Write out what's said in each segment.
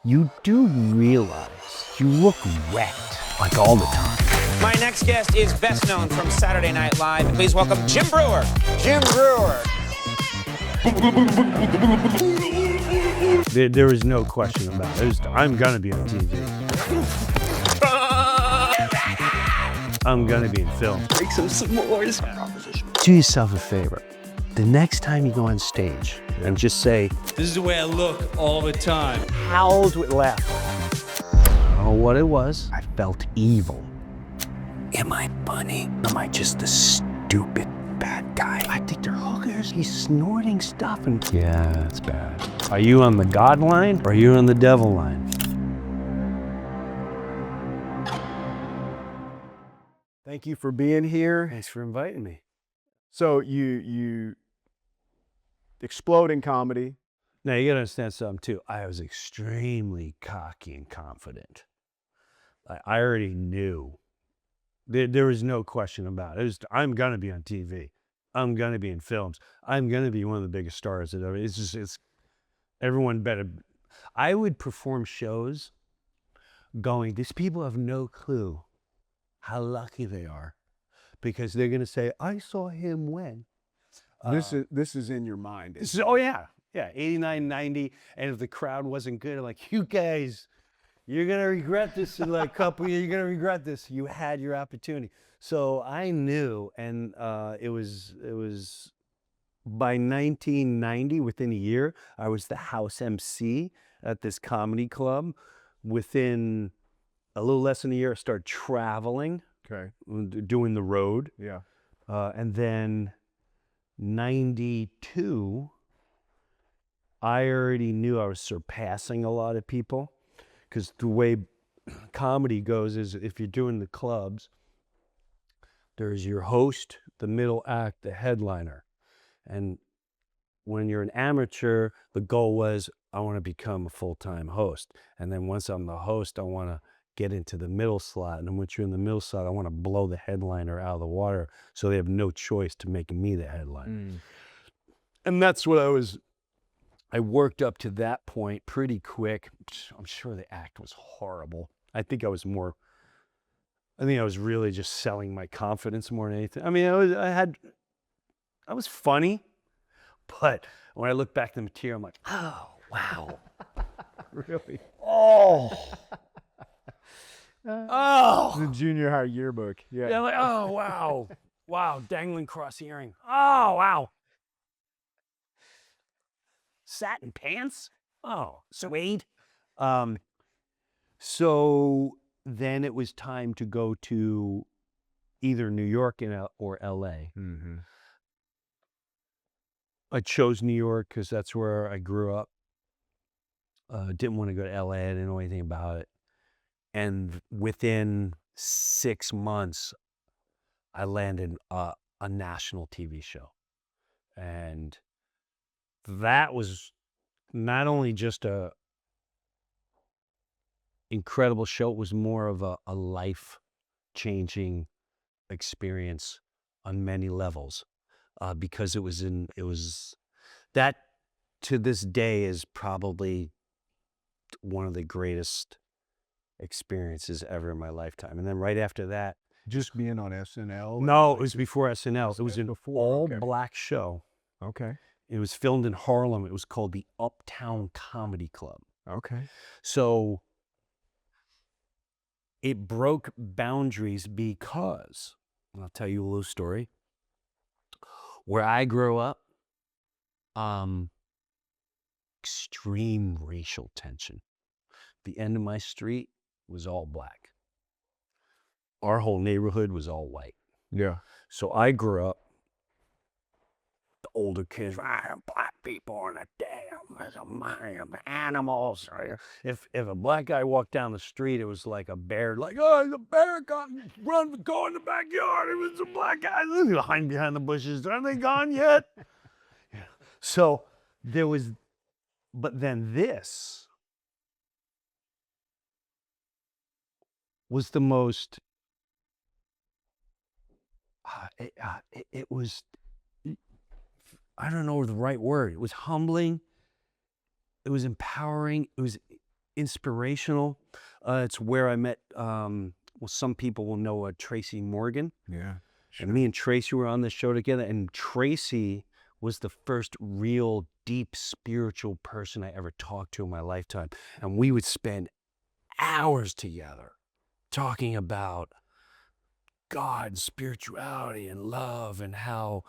You do realize you look wrecked, like all the time. My next guest is best known from Saturday Night Live. Please welcome Jim Breuer. Jim Breuer. There was no question about it. I'm gonna be on TV. I'm gonna be in film. Make some s'mores. Do yourself a favor. The next time you go on stage and just say, "This is the way I look all the time." howls with laughter. I don't know what it was. I felt evil. Am I funny? Am I just a stupid bad guy? I think they're hookers. He's snorting stuff and yeah, that's bad. Are you on the God line or are you on the devil line? Thank you for being here. Thanks for inviting me. So you explode in comedy. Now you gotta understand something too. I was extremely cocky and confident. I already knew. There was no question about it. I'm gonna be on TV. I'm gonna be in films. I'm gonna be one of the biggest stars that ever. It's everyone better. I would perform shows going, these people have no clue how lucky they are, because they're gonna say, I saw him when. This is in your mind. This is, oh yeah, 89, 90, and if the crowd wasn't good, I'm like, you guys, you're gonna regret this in like a couple years. You're gonna regret this. You had your opportunity. So I knew, and it was by 1990, within a year, I was the house MC at this comedy club. Within a little less than a year, I started traveling, doing the road. Yeah. And then 92, I already knew I was surpassing a lot of people, because the way comedy goes is if you're doing the clubs, there's your host, the middle act, the headliner. And when you're an amateur, the goal was, I want to become a full-time host. And then once I'm the host, I want to get into the middle slot. And then once you're in the middle slot, I want to blow the headliner out of the water, so they have no choice to make me the headliner. And that's what I worked up to that point pretty quick. I'm sure the act was horrible. I think I was really just selling my confidence more than anything. I mean, I was funny, but when I look back at the material, I'm like, oh, wow. Really? Oh. Oh. The junior high yearbook. Yeah. Yeah, like, oh, wow. Wow, dangling cross earring. Oh, wow. Satin pants? Oh, suede. So then it was time to go to either New York or LA. Mm-hmm. I chose New York because that's where I grew up. Didn't want to go to LA. I didn't know anything about it. And within 6 months, I landed a national TV show. And that was not only just a incredible show, it was more of a life-changing experience on many levels, because it was that, to this day, is probably one of the greatest experiences ever in my lifetime. And then right after that, Just being on SNL? no, it was before SNL. It was an before, okay. all-black show. Okay. It was filmed in Harlem. It was called the Uptown Comedy Club. Okay. So it broke boundaries because, I'll tell you a little story. Where I grew up, extreme racial tension. The end of my street was all black. Our whole neighborhood was all white. Yeah. So I grew up, the older kids, black people are the damn animals. If a black guy walked down the street, it was like a bear, like, oh, the bear got run, go in the backyard. It was a black guy behind the bushes. Aren't they gone yet? Yeah. So there was, but then this was the most, it was, I don't know the right word. It was humbling. It was empowering. inspirational. It's where I met, well, some people will know Tracy Morgan. Yeah. And me and Tracy were on the show together, and Tracy was the first real deep spiritual person I ever talked to in my lifetime. And we would spend hours together talking about God, spirituality, and love, and how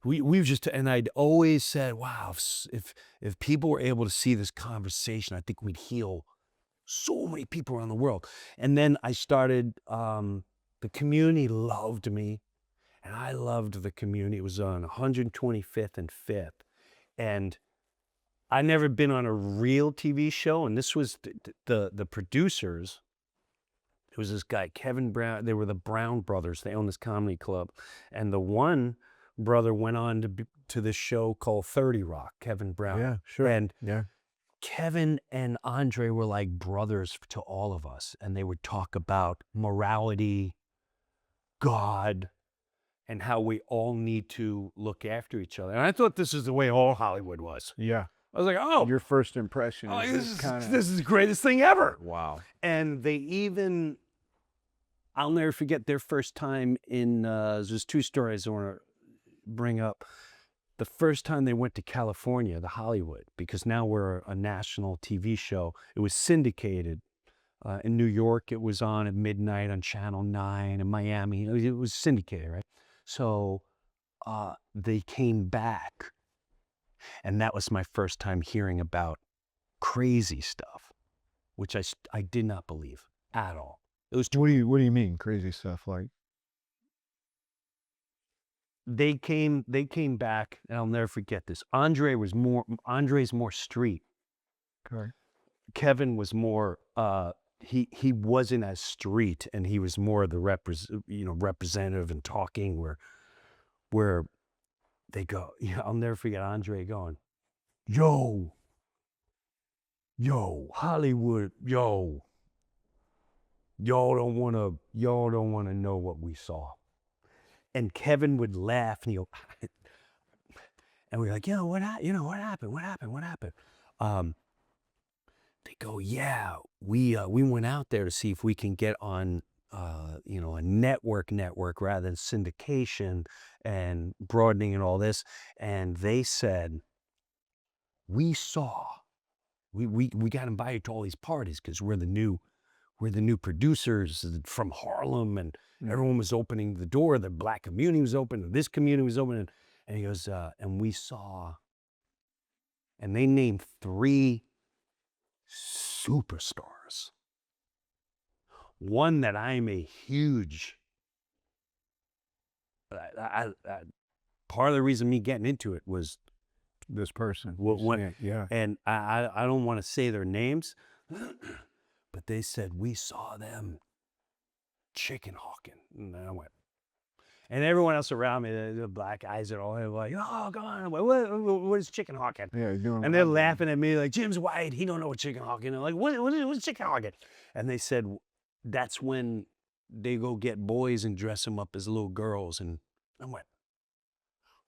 we've just, and I'd always said, wow, if people were able to see this conversation, I think we'd heal so many people around the world. And then I started, the community loved me, and I loved the community. It was on 125th and 5th. And I'd never been on a real TV show, and this was the producers. It was this guy, Kevin Brown. They were the Brown brothers. They owned this comedy club. And the one brother went on to this show called 30 Rock, Kevin Brown. Yeah, sure. And Yeah. Kevin and Andre were like brothers to all of us. And they would talk about morality, God, and how we all need to look after each other. And I thought this is the way all Hollywood was. Yeah. I was like, oh, Your first impression oh, is kind this is the greatest thing ever. wow. And they even, I'll never forget their first time in, there's 2 stories I want to bring up. The first time they went to California, the Hollywood, because now we're a national TV show. It was syndicated. In New York, it was on at midnight on Channel 9. In Miami, it was syndicated, right? So they came back, and that was my first time hearing about crazy stuff, which I did not believe at all. It was What do you mean crazy stuff like? they came back, and I'll never forget this. Andre's more street. Okay. Kevin was more he wasn't as street, and he was more the representative and talking where they go. I'll never forget Andre going, yo, Hollywood, y'all don't wanna know what we saw. And Kevin would laugh, and he'll, and we're like, what happened? They go, yeah, we went out there to see if we can get on, a network rather than syndication and broadening and all this. And they said, we got invited to all these parties because we're the new producers from Harlem, and everyone was opening the door. The black community was open, and this community was open. And he goes, and we saw, and they named 3 superstars. One that I'm a huge, part of the reason me getting into it was This person. yeah. And I don't want to say their names, but they said, we saw them chicken hawking. And I went, and everyone else around me, the black guys and all, they were like, oh, go on, what is chicken hawking? Yeah, you're doing And they're laughing at me like, Jim's white, he don't know what chicken hawking is. Like, what's chicken hawking? And they said, that's when they go get boys and dress them up as little girls. And I went,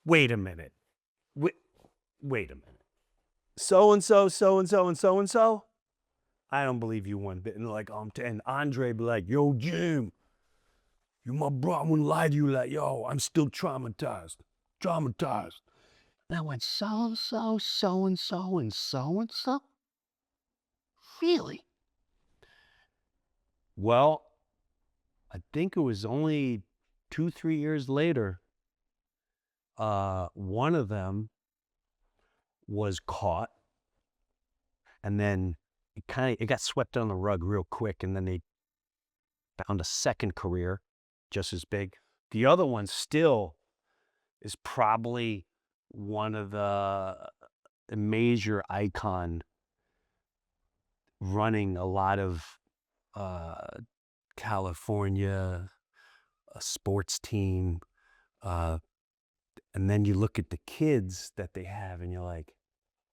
wait a minute. Wait a minute. So-and-so, so-and-so, and so-and-so? I don't believe you one bit. And like, and Andre be like, yo, Jim, you my bro, I wouldn't lie to you, like, yo, I'm still traumatized. And I went, so-and-so, so-and-so, and so-and-so? Really? Well, I think it was only 2-3 years later, one of them was caught, and then it got swept on the rug real quick, and then they found a second career just as big. The other one still is probably one of the major icon, running a lot of California, a sports team, and then you look at the kids that they have, and you're like,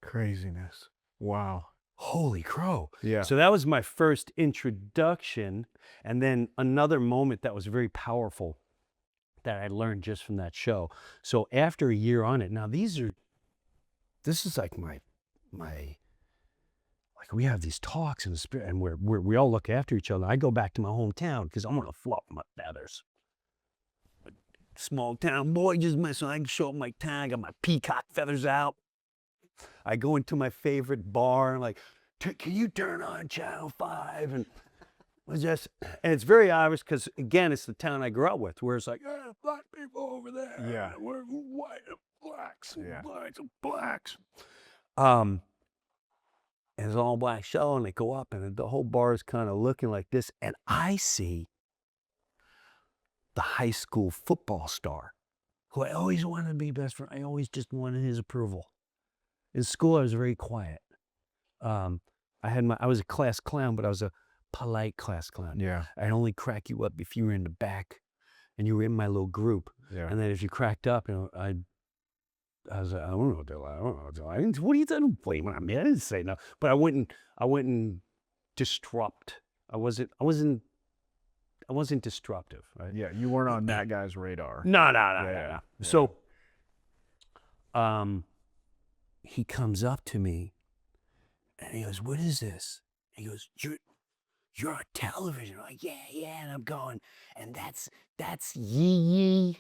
craziness. Wow. holy crow. Yeah. So that was my first introduction. And then another moment that was very powerful that I learned just from that show. So after a year on it, now this is like my like we have these talks in the spirit, and we all look after each other. I go back to my hometown because I want to fluff my feathers. Small town boy, just messing. I can show up my town. I got my peacock feathers out. I go into my favorite bar, like, can you turn on Channel 5? And it's very obvious because, again, it's the town I grew up with, where it's like, black people over there. Yeah. We're white and blacks, and Yeah. whites and blacks. And it's an all black show, and they go up, and the whole bar is kind of looking like this, and I see the high school football star who I always wanted to be best friend. I always just wanted his approval. In school, I was very quiet. I was a class clown, but I was a polite class clown. Yeah. I'd only crack you up if you were in the back and you were in my little group. Yeah. And then if you cracked up, I was like, I don't know what they're like. I don't know what they're like. What are you doing? Blame on me. I didn't say no. But I wouldn't disrupt. I wasn't disruptive, right? Yeah. You weren't on that guy's radar. No. Yeah. So, he comes up to me and he goes, "What is this?" He goes, You're on television." I'm like, yeah. And I'm going, and that's Yee Yee.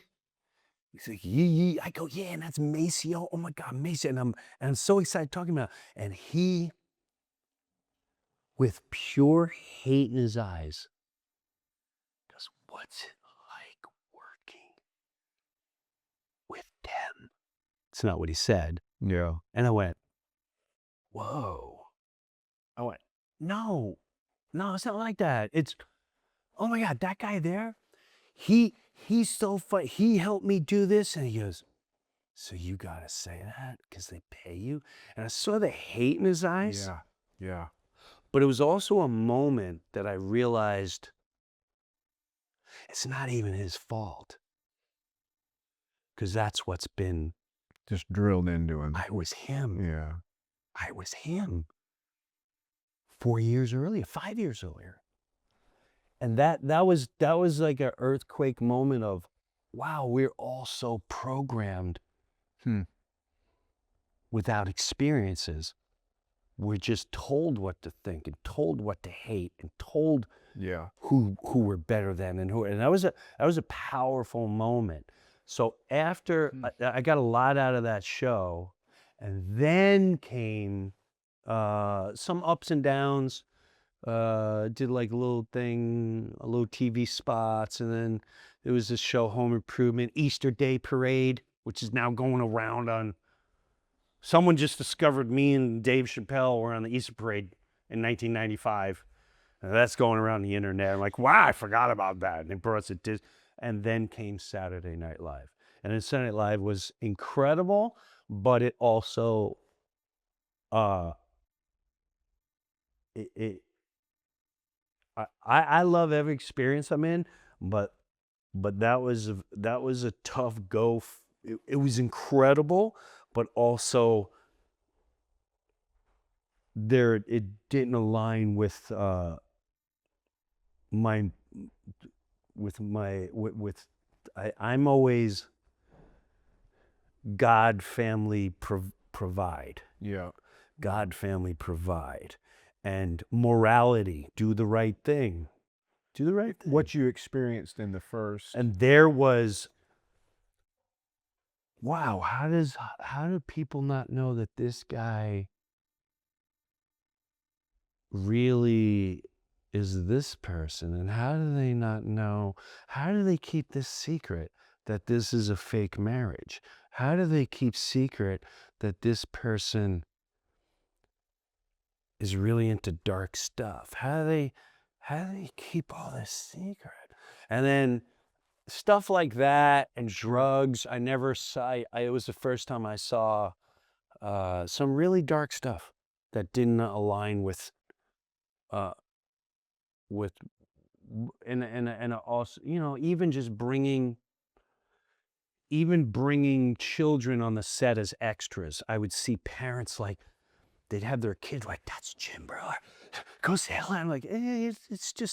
He's like, Yee Yee. I go, yeah, and that's Maceo. Oh my God, Maceo. And I'm so excited talking about it. And he, with pure hate in his eyes, goes, "What's it like working with them?" It's not what he said. Yeah. And I went, whoa. I went, no, it's not like that. It's, oh my God, that guy there, he's so funny. He helped me do this. And he goes, "So you got to say that because they pay you?" And I saw the hate in his eyes. Yeah. Yeah. But it was also a moment that I realized it's not even his fault. Because that's what's been, Just drilled into him. I was him. Yeah. I was him 4 years earlier, 5 years earlier. And that was like an earthquake moment of, wow, we're all so programmed without experiences. We're just told what to think and told what to hate and told Yeah. who we're better than and that was a powerful moment. So after I got a lot out of that show, and then came some ups and downs. Did like a little TV spots, and then there was this show, Home Improvement, Easter Day Parade, which is now going around on. Someone just discovered me and Dave Chappelle were on the Easter Parade in 1995. And that's going around the internet. I'm like, wow, I forgot about that. And they brought us to Disney. And then came Saturday Night Live. And then Saturday Night Live was incredible, but it also, I love every experience I'm in, but that was a tough go. It was incredible, but also it didn't align with I'm always God, family, provide. Yeah. God, family, provide. And morality, do the right thing. Do the right thing. What you experienced in the first. And there was, wow, how do people not know that this guy really is this person? And how do they not know? How do they keep this secret that this is a fake marriage? How do they keep secret that this person is really into dark stuff? How do they keep all this secret? And then stuff like that and drugs. I never saw. It was the first time I saw some really dark stuff that didn't align with and also, even just bringing children on the set as extras. I would see parents like, they'd have their kids like, "That's Jim Breuer. Go say hello." I'm like, "Hey,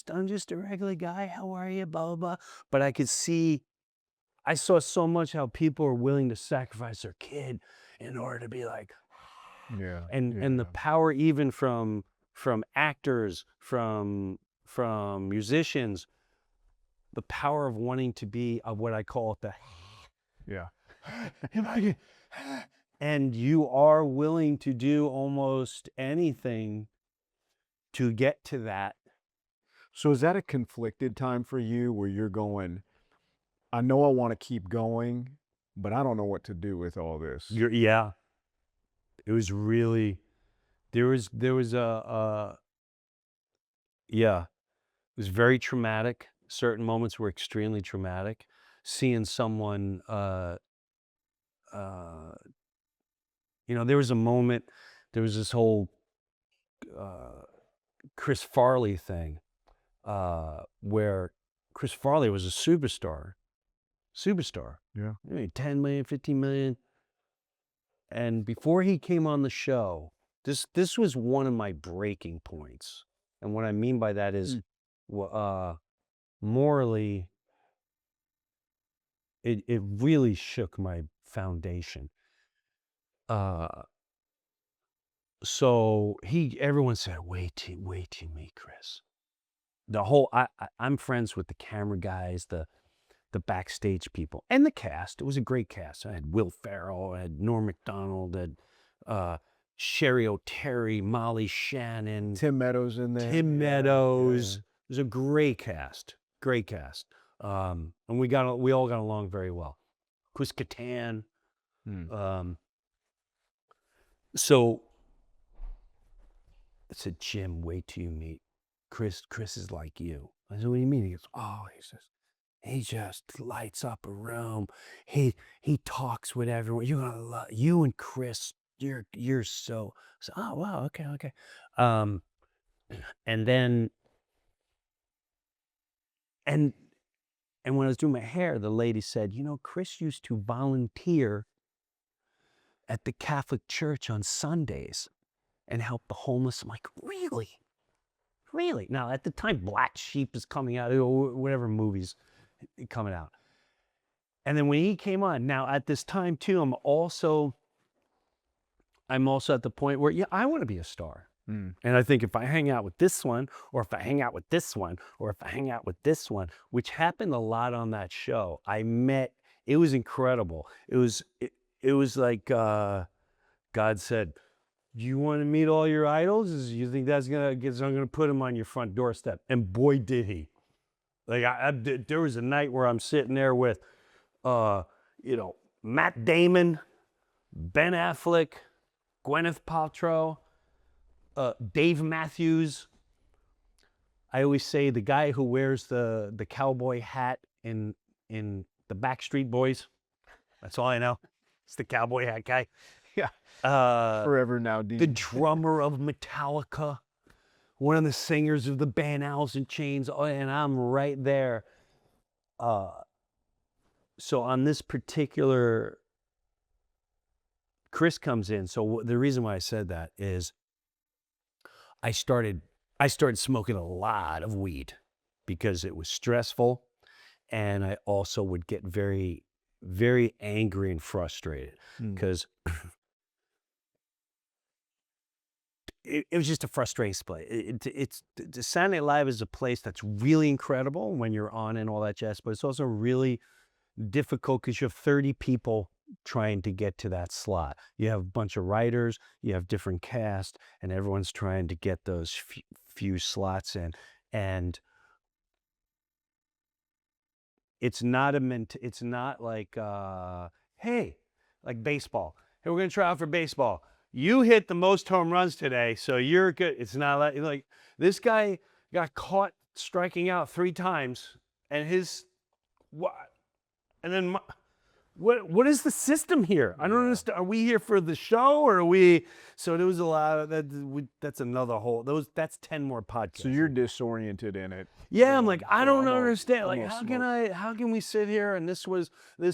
I'm just a regular guy. How are you?" Blah, blah, blah. But I saw so much how people are willing to sacrifice their kid in order to be like, Yeah. and the power even from from actors, from musicians, the power of wanting to be of what I call the Yeah. and you are willing to do almost anything to get to that. So is that a conflicted time for you where you're going, I know I want to keep going, but I don't know what to do with all this? Yeah. It was really there was yeah. It was very traumatic. Certain moments were extremely traumatic. Seeing someone there was a moment, there was this whole Chris Farley thing, where Chris Farley was a superstar. Yeah. I mean, 10 million, 15 million. And before he came on the show, this was one of my breaking points. And what I mean by that is, morally, it really shook my foundation. So everyone said, wait till you meet Chris. The whole I'm friends with the camera guys, the backstage people, and the cast. It was a great cast. I had Will Ferrell, I had Norm Macdonald, I had Sherry O'Terry, Molly Shannon, Tim Meadows in there. Tim Yeah, Meadows. yeah. It was a great cast. And we all got along very well. Chris Kattan. So I said, Jim, wait till you meet Chris. Chris is like you. I said, what do you mean? He goes, oh, he just lights up a room. He talks with everyone. You're gonna love you and Chris. You're so oh wow, okay. And then and when I was doing my hair, the lady said, Chris used to volunteer at the Catholic Church on Sundays and help the homeless. I'm like, really? Really? Now, at the time, Black Sheep is coming out, or whatever movies coming out. And then when he came on, now at this time too, I'm also at the point where, I want to be a star. And I think if I hang out with this one, or if I hang out with this one, or if I hang out with this one, which happened a lot on that show, it was incredible. It was like God said, you want to meet all your idols? You think I'm gonna put them on your front doorstep? And boy, did he! Like there was a night where I'm sitting there with, Matt Damon, Ben Affleck, Gwyneth Paltrow, Dave Matthews. I always say the guy who wears the cowboy hat in the Backstreet Boys. That's all I know. It's the cowboy hat guy. Yeah. Forever now, Dean. The drummer of Metallica, one of the singers of the band Alice in Chains, and I'm right there. So on this particular, Chris comes in. So the reason why I said that is I started smoking a lot of weed because it was stressful, and I also would get very, very angry and frustrated because it was just a frustrating place. It's Saturday Night Live is a place that's really incredible when you're on and all that jazz, but it's also really difficult because you have 30 people trying to get to that slot. You have a bunch of writers, you have different cast, and everyone's trying to get those few slots in. And it's not like, hey, like baseball. Hey, we're going to try out for baseball. You hit the most home runs today, so you're good. It's not like this guy got caught striking out 3 times, and what is the system here? I don't understand. Are we here for the show, or are we? So there was a lot of that. That's another whole. That's 10 more podcasts. So you're disoriented in it. Yeah, I'm like, I don't understand. Like, almost how can we sit here and this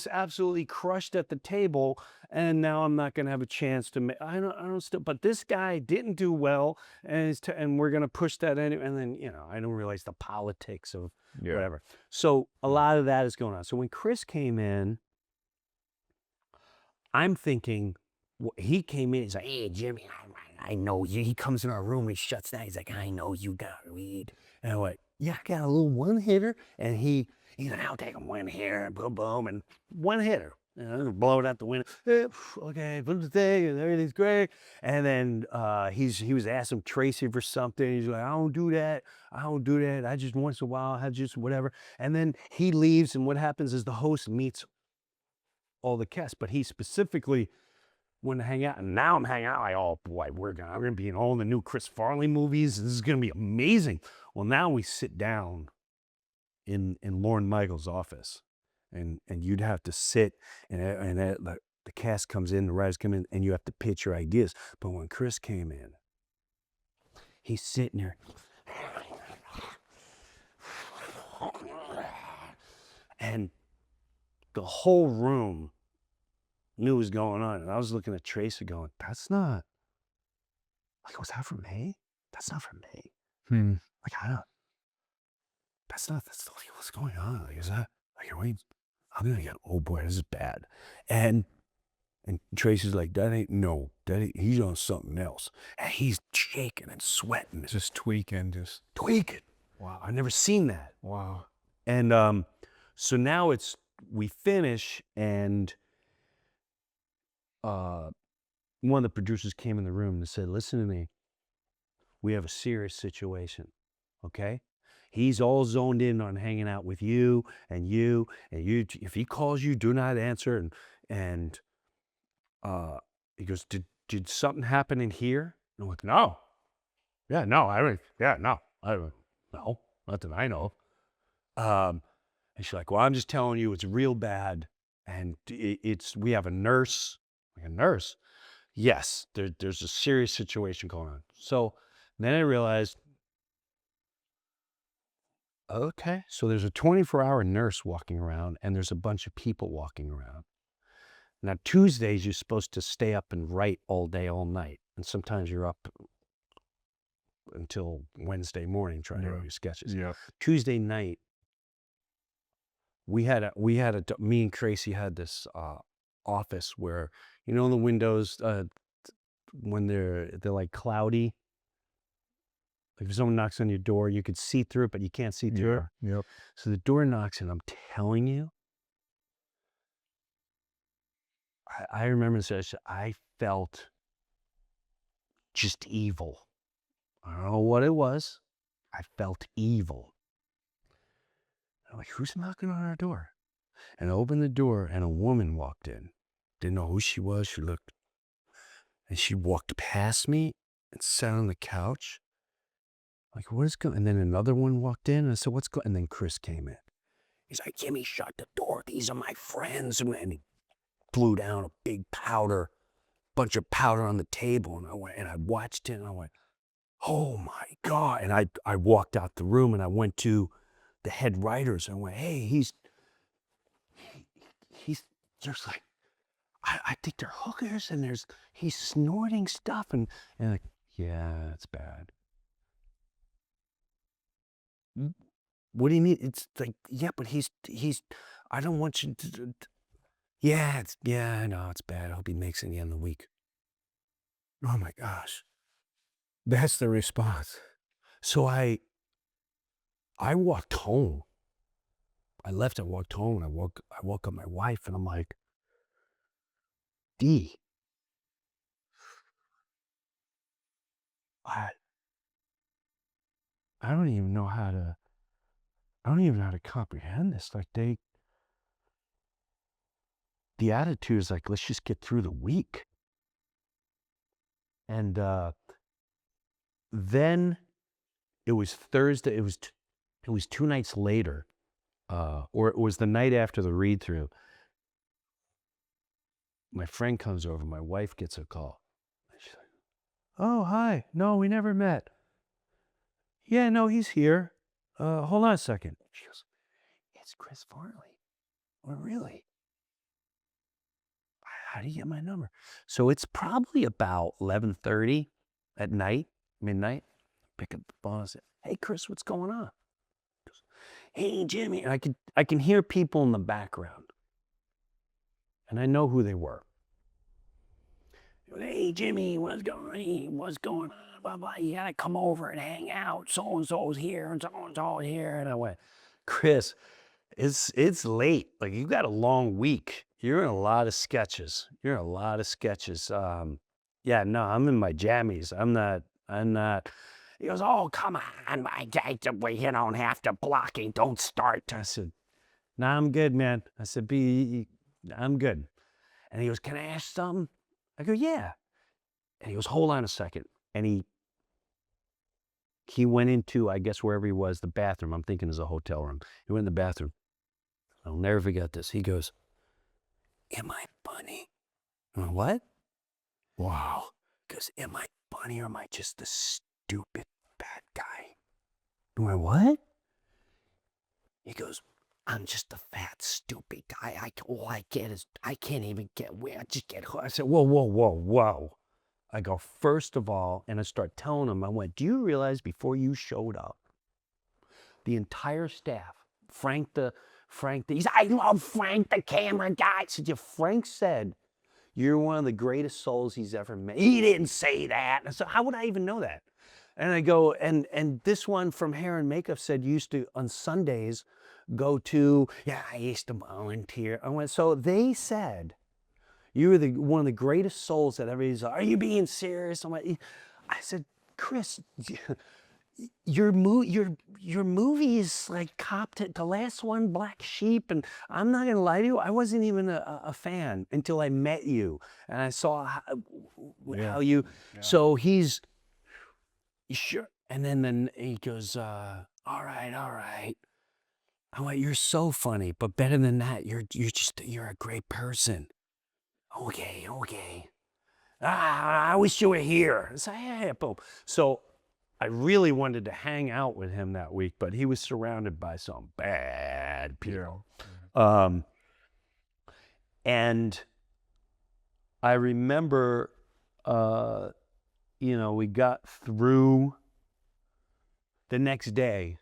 absolutely crushed at the table, and now I'm not gonna have a chance to make. I don't still. But this guy didn't do well, and we're gonna push that anyway. And then I don't realize the politics of whatever. So a lot of that is going on. So when Chris came in, I'm thinking, he came in. He's like, hey, Jimmy, I know you. He comes in our room and he shuts down. He's like, I know you got weed. And I'm like, yeah, I got a little one hitter. And he's like, I'll take a one hitter, boom, boom, and one hitter. And blow it out the window. Okay, put the thing, and everything's great. And then he was asking Tracy for something. He's like, I don't do that. I don't do that. I just once in a while have just whatever. And then he leaves, and what happens is the host meets all the cast, but he specifically wanted to hang out. And now I'm hanging out like, oh boy, I'm gonna be in all the new Chris Farley movies. This is gonna be amazing. Well, now we sit down in Lorne Michaels' office. And you'd have to sit, and the cast comes in, the writers come in, and you have to pitch your ideas. But when Chris came in, he's sitting there, and the whole room knew what was going on. And I was looking at Tracy going, that's not, like, was that for me? That's not for me. Like, that's like, what's going on? Like, is that, like, are we... I'm gonna get, oh boy, this is bad. And Tracy's like, he's on something else. And he's shaking and sweating. Just tweaking. Wow. I've never seen that. Wow. And so now we finish, and one of the producers came in the room and said, listen to me. We have a serious situation, okay? He's all zoned in on hanging out with you. If he calls you, do not answer. And he goes, did something happen in here? And I'm like, no. Yeah, no. No, not that I know of. And she's like, well, I'm just telling you, it's real bad. And we have a nurse. Like, a nurse? Yes, there's a serious situation going on. So then I realized, okay, so there's a 24-hour nurse walking around, and there's a bunch of people walking around. Now, Tuesdays, you're supposed to stay up and write all day, all night. And sometimes you're up until Wednesday morning trying to write your sketches. Yeah. Tuesday night, me and Tracy had this office where, you know, the windows, when they're like cloudy, like if someone knocks on your door, you could see through it, but you can't see through it. Yep. So the door knocks, and I'm telling you, I remember this. I felt just evil. I don't know what it was. I felt evil. I'm like, who's knocking on our door? And I opened the door, and a woman walked in. Didn't know who she was. She looked, and she walked past me and sat on the couch. Like, what is going on? And then another one walked in, and I said, what's going on? And then Chris came in. He's like, Jimmy, shut the door. These are my friends. And he blew down a big bunch of powder on the table. And I watched it, and I went, oh my God. And I walked out the room, and I went to the head writers, and I went, hey, he's just like, I think they're hookers, and he's snorting stuff. And like, yeah, it's bad. What do you mean? It's like, yeah, but he's, I don't want you to, yeah, I know it's bad. I hope he makes it in the end of the week. Oh my gosh. That's the response. So I walked home. I left, I walked home, and I woke up my wife, and I'm like, D, I don't even know how to comprehend this. Like, the attitude is like, let's just get through the week. And then it was Thursday. It was 2 nights later, or it was the night after the read through. My friend comes over. My wife gets a call. She's like, oh, hi. No, we never met. Yeah, no, he's here. Hold on a second. She goes, it's Chris Farley. Oh, really? How do you get my number? So it's probably about 11:30 at night, midnight. Pick up the phone and say, hey, Chris, what's going on? He goes, hey, Jimmy. And I can hear people in the background. And I know who they were. Hey, Jimmy, what's going on? Blah, blah. You gotta come over and hang out. So-and-so's here and so-and-so's here. And I went, Chris, it's late. Like, you got a long week. You're in a lot of sketches. Yeah, no, I'm in my jammies. I'm not. He goes, oh, come on, you don't have to blocking. Don't start. I said, nah, I'm good, man. I said, I'm good. And he goes, can I ask something? I go, yeah. And he goes, hold on a second. And he went into, I guess, wherever he was, the bathroom. I'm thinking it's a hotel room. He went in the bathroom. I'll never forget this. He goes, am I funny? I went, what? Wow. He goes, am I funny or am I just a stupid bad guy? I went, what? He goes, I'm just a fat, stupid guy. All I get is, I can't even get where I just get hurt. I said, whoa. I go, first of all, and I start telling him, I went, do you realize before you showed up, the entire staff, I love Frank, the camera guy. I said, yeah, Frank said, you're one of the greatest souls he's ever met. He didn't say that. And I said, how would I even know that? And I go, and this one from Hair and Makeup said you used to, on Sundays, go to, yeah, I used to volunteer. I went, so they said, you were one of the greatest souls that ever is. Are you being serious? I said, Chris, your movie is like the last one, Black Sheep, and I'm not gonna lie to you, I wasn't even a fan until I met you and I saw how you. Yeah. So he's sure, and then he goes, all right. I went, you're so funny, but better than that, you're a great person. Okay. I wish you were here. So, yeah, boom. So I really wanted to hang out with him that week, but he was surrounded by some bad people. Yeah. And I remember, we got through the next day.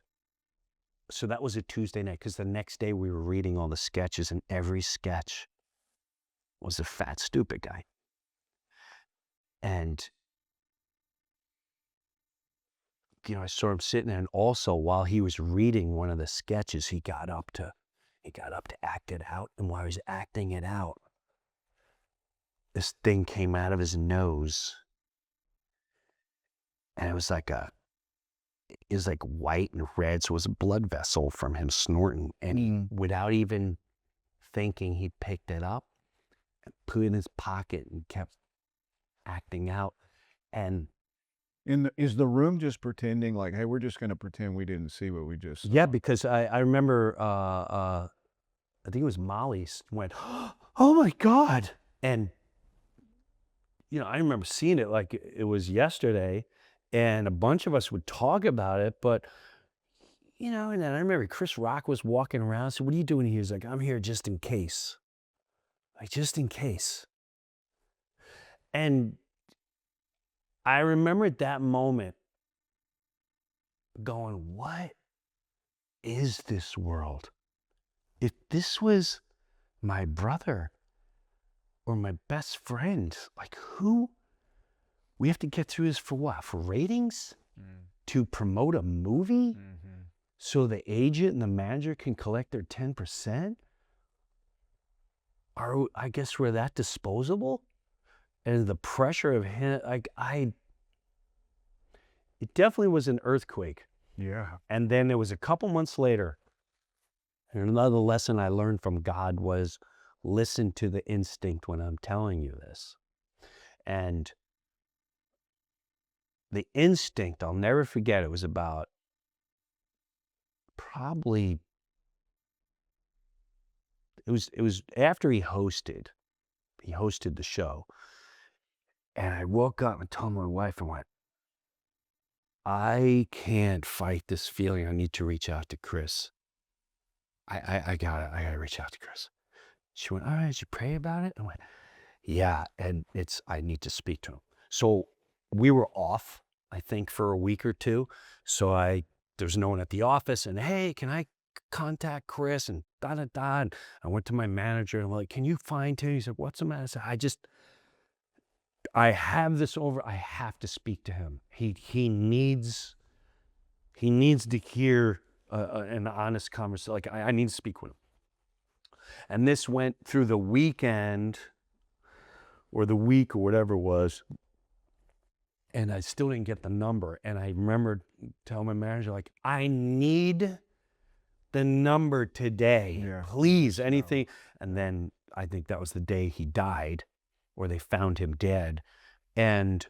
So that was a Tuesday night, because the next day we were reading all the sketches, and every sketch was a fat, stupid guy. And, I saw him sitting there, and also while he was reading one of the sketches, he got up to act it out. And while he was acting it out, this thing came out of his nose. And it was like white and red. So it was a blood vessel from him snorting. And he, without even thinking, he picked it up and put it in his pocket and kept acting out. And is the room just pretending like, hey, we're just going to pretend we didn't see what we just saw? yeah, because I remember, I think it was Molly went, oh my God. And, I remember seeing it like it was yesterday, and a bunch of us would talk about it, but, and then I remember Chris Rock was walking around. I said, what are you doing here? He's like, I'm here just in case. Like, just in case. And I remember at that moment going, what is this world? If this was my brother or my best friend, like, who? We have to get through this for what? For ratings? To promote a movie? So the agent and the manager can collect their 10%? I guess we're that disposable? And the pressure of him, it definitely was an earthquake. Yeah. And then it was a couple months later, and another lesson I learned from God was, listen to the instinct when I'm telling you this. And the instinct, I'll never forget, it was about probably, it was after he hosted the show. And I woke up and told my wife, and went, I can't fight this feeling. I need to reach out to Chris. I gotta reach out to Chris. She went, all right, did you pray about it? I went, yeah, and I need to speak to him. So we were off, I think, for a week or two. So there's no one at the office, and hey, can I contact Chris? And da-da-da. And I went to my manager, and I'm like, can you find him? He said, what's the matter? I said, I have this over. I have to speak to him. He needs to hear an honest conversation. Like I need to speak with him. And this went through the weekend or the week or whatever it was. And I still didn't get the number. And I remember telling my manager, like, I need the number today. Yeah. Please, anything. And then I think that was the day he died, or they found him dead. And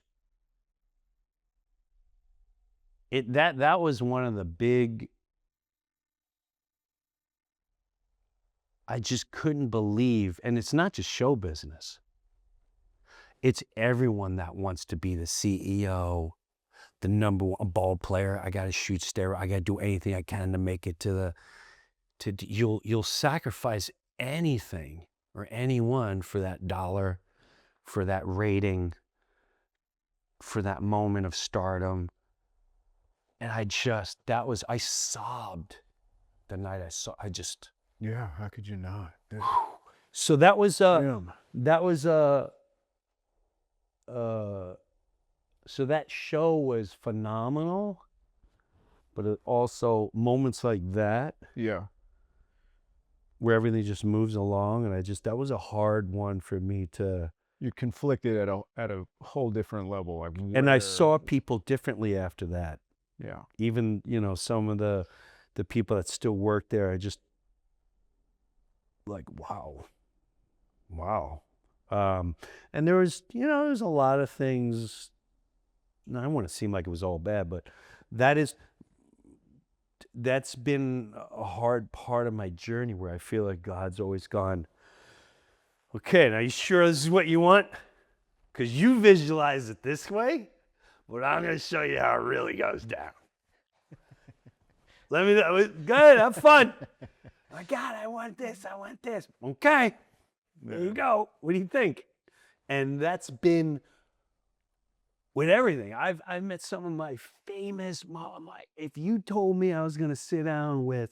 that was one of the big, I just couldn't believe, and it's not just show business. It's everyone that wants to be the CEO, the number one ball player. I got to shoot steroids. I got to do anything I can to make it you'll sacrifice anything or anyone for that dollar, for that rating, for that moment of stardom. And I sobbed the night Yeah, how could you not? So that was Him. so that show was phenomenal, but it also moments like that Yeah. where everything just moves along, and that was a hard one for me to. You're conflicted at a whole different level. Like, And I saw people differently after that. Yeah. Even some of the people that still work there, I just like wow. And there was there's a lot of things. I don't want to seem like it was all bad, but that's been a hard part of my journey where I feel like God's always gone, okay, now you sure this is what you want? Because you visualize it this way, but I'm going to show you how it really goes down. Go ahead, have fun. My God, I want this. Okay, there you go. What do you think? And that's been with everything. I've met some of my famous mom. Like, if you told me I was going to sit down with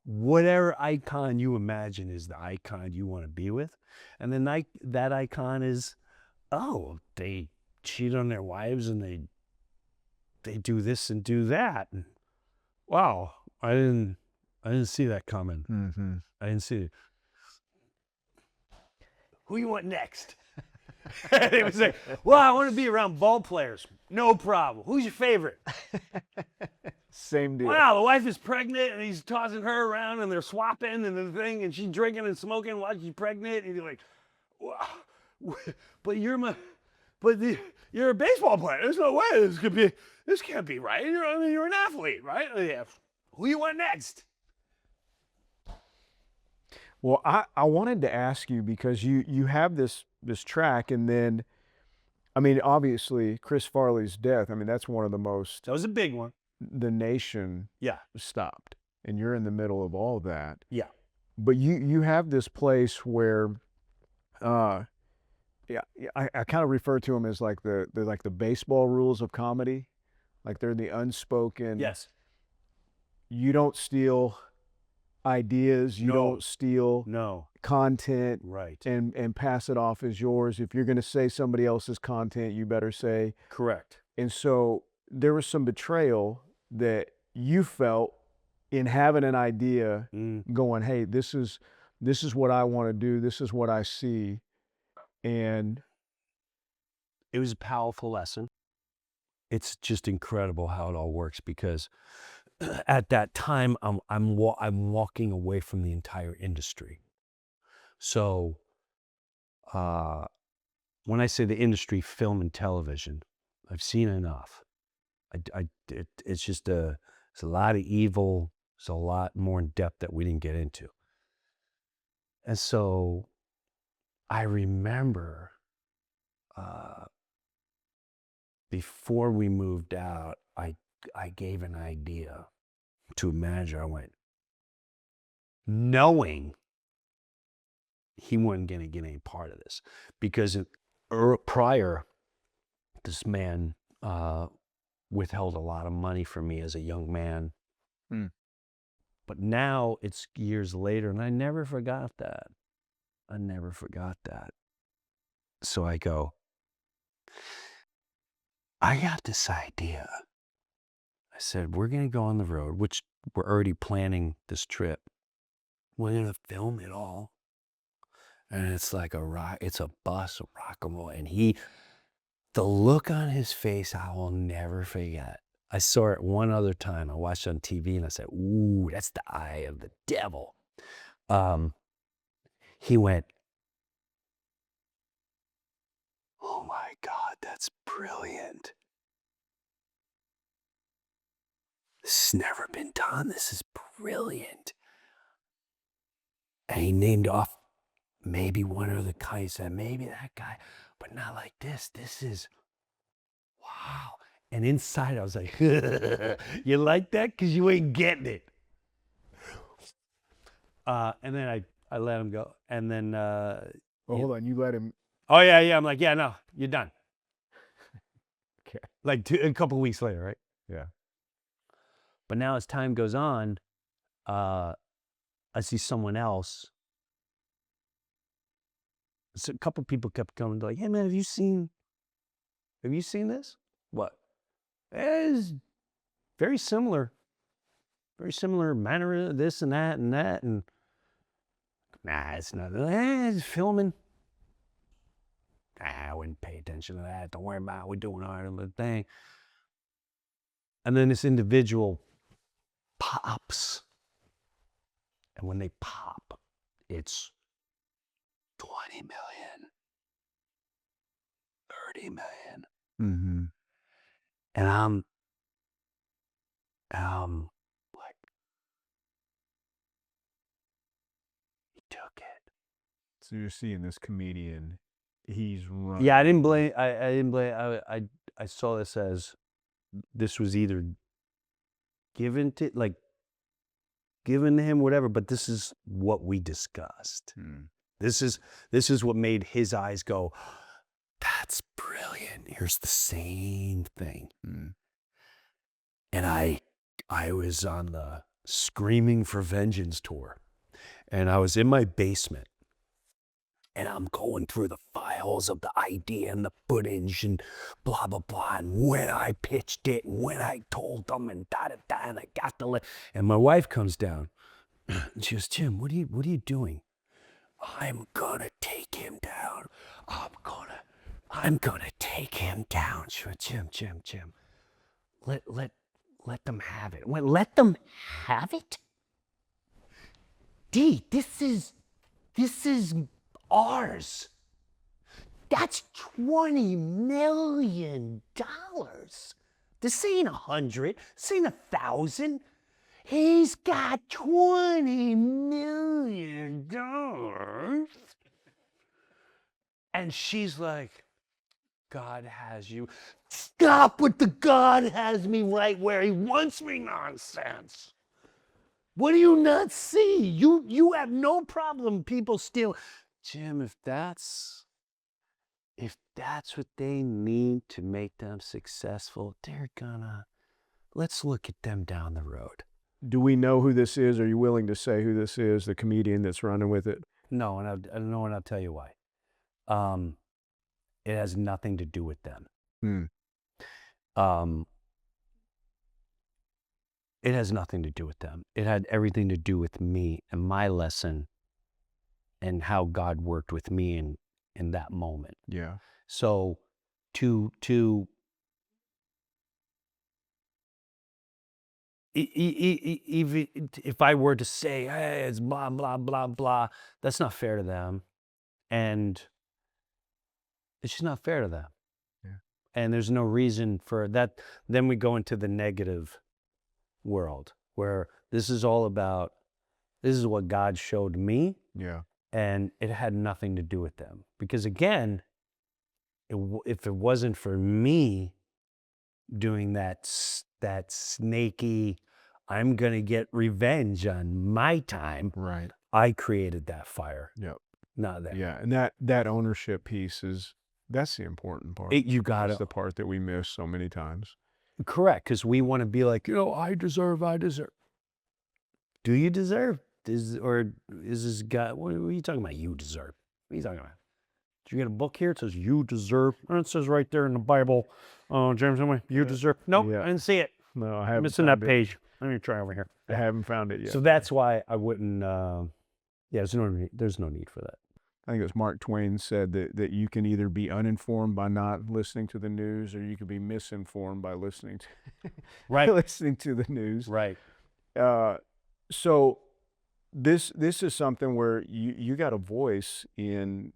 whatever icon you imagine is the icon you want to be with, and then that icon is, they cheat on their wives and they do this and do that. And, wow, I didn't see that coming. Mm-hmm. I didn't see it. Who you want next? And it was like, well, I want to be around ball players. No problem. Who's your favorite? Same deal. Wow, the wife is pregnant and he's tossing her around and they're swapping and the thing and she's drinking and smoking while she's pregnant and you're like, wow, but you're a baseball player. There's no way this can't be right. You're an athlete, right? Yeah. Who you want next? Well, I wanted to ask you because you have this track, and then, I mean, obviously Chris Farley's death. I mean, that's one of the most. That was a big one. The nation stopped, and you're in the middle of all that. Yeah. But you have this place where, I kind of refer to them as like they're like the baseball rules of comedy, like they're the unspoken. Yes. You don't steal ideas. You don't steal content, right, and pass it off as yours. If you're going to say somebody else's content, you better say correct. And so there was some betrayal that you felt in having an idea, going, hey, this is what I want to do. This is what I see. And it was a powerful lesson. It's just incredible how it all works, because at that time I'm walking away from the entire industry. So when I say the industry, film and television, I've seen enough. It's just it's a lot of evil. It's a lot more in depth that we didn't get into. And so I remember before we moved out, I gave an idea to a manager. I went, knowing he wasn't going to get any part of this, because prior, this man withheld a lot of money from me as a young man. But now it's years later, and I never forgot that. So I go, I got this idea. I said, we're going to go on the road, which we're already planning this trip. We're going to film it all. And it's like it's a bus of rock and roll. And the look on his face, I will never forget. I saw it one other time. I watched it on TV and I said, ooh, that's the eye of the devil. He went, oh my God, that's brilliant. This has never been done. This is brilliant. And he named off maybe one other guy. He said, maybe that guy, but not like this. This is, wow. And inside I was like, you like that? Because you ain't getting it. And then I let him go. And then... hold on. You let him... Oh, yeah. I'm like, yeah, no, you're done. Okay. Like a couple of weeks later, right? Yeah. But now as time goes on, I see someone else. So a couple of people kept coming like, hey man, have you seen this? What? It's very similar manner of this and that. And nah, it's not. It's filming. I wouldn't pay attention to that. Don't worry about it. We're doing our little thing. And then this individual pops. And when they pop, it's 20 million, 30 million. Mm-hmm. And I'm like, he took it. So you're seeing this comedian, he's running. Yeah, I didn't blame. I saw this as this was either given to him, whatever. But this is what we discussed. This is what made his eyes go, that's brilliant. Here's the same thing. And I was on the Screaming for Vengeance tour, and I was in my basement, and I'm going through the files of the idea and the footage and blah, blah, blah, and when I pitched it and when I told them and da-da-da, and I got and my wife comes down, and she goes, Jim, what are you doing? I'm gonna take him down. I'm gonna take him down. She went, Jim, let them have it. I went, let them have it? D, this is ours. That's $20 million. This ain't 100. This ain't 1,000. He's got $20 million. And she's like, God has you. Stop with the God has me right where he wants me nonsense. What do you not see? You have no problem people steal. Jim, if that's what they need to make them successful, let's look at them down the road. Do we know who this is? Are you willing to say who this is, the comedian that's running with it? No, and I don't know, and I'll tell you why. It has nothing to do with them. It has nothing to do with them. It had everything to do with me and my lesson and how God worked with me in that moment. Yeah. So even if I were to say, hey, it's blah, blah, blah, blah, that's not fair to them. And it's just not fair to them. Yeah. And there's no reason for that. Then we go into the negative world where this is all about, this is what God showed me. Yeah. And it had nothing to do with them. Because again, if it wasn't for me doing that snaky, I'm going to get revenge on my time. Right. I created that fire. Yep. Not them. Yeah. And that ownership piece that's the important part. You got That's it. the part that we miss so many times. Correct. Because we want to be like, I deserve. Do you deserve? Or is this guy, what are you talking about? You deserve. What are you talking about? Did you get a book here? It says you deserve. And it says right there in the Bible, James, you deserve. Nope, Yeah. I didn't see it. No, I haven't Missing that found it. page. Let me try over here. I haven't found it yet. So that's why I wouldn't. Yeah, there's no need for that. I think it was Mark Twain said that you can either be uninformed by not listening to the news, or you can be misinformed by listening to listening to the news. Right. So this is something where you got a voice in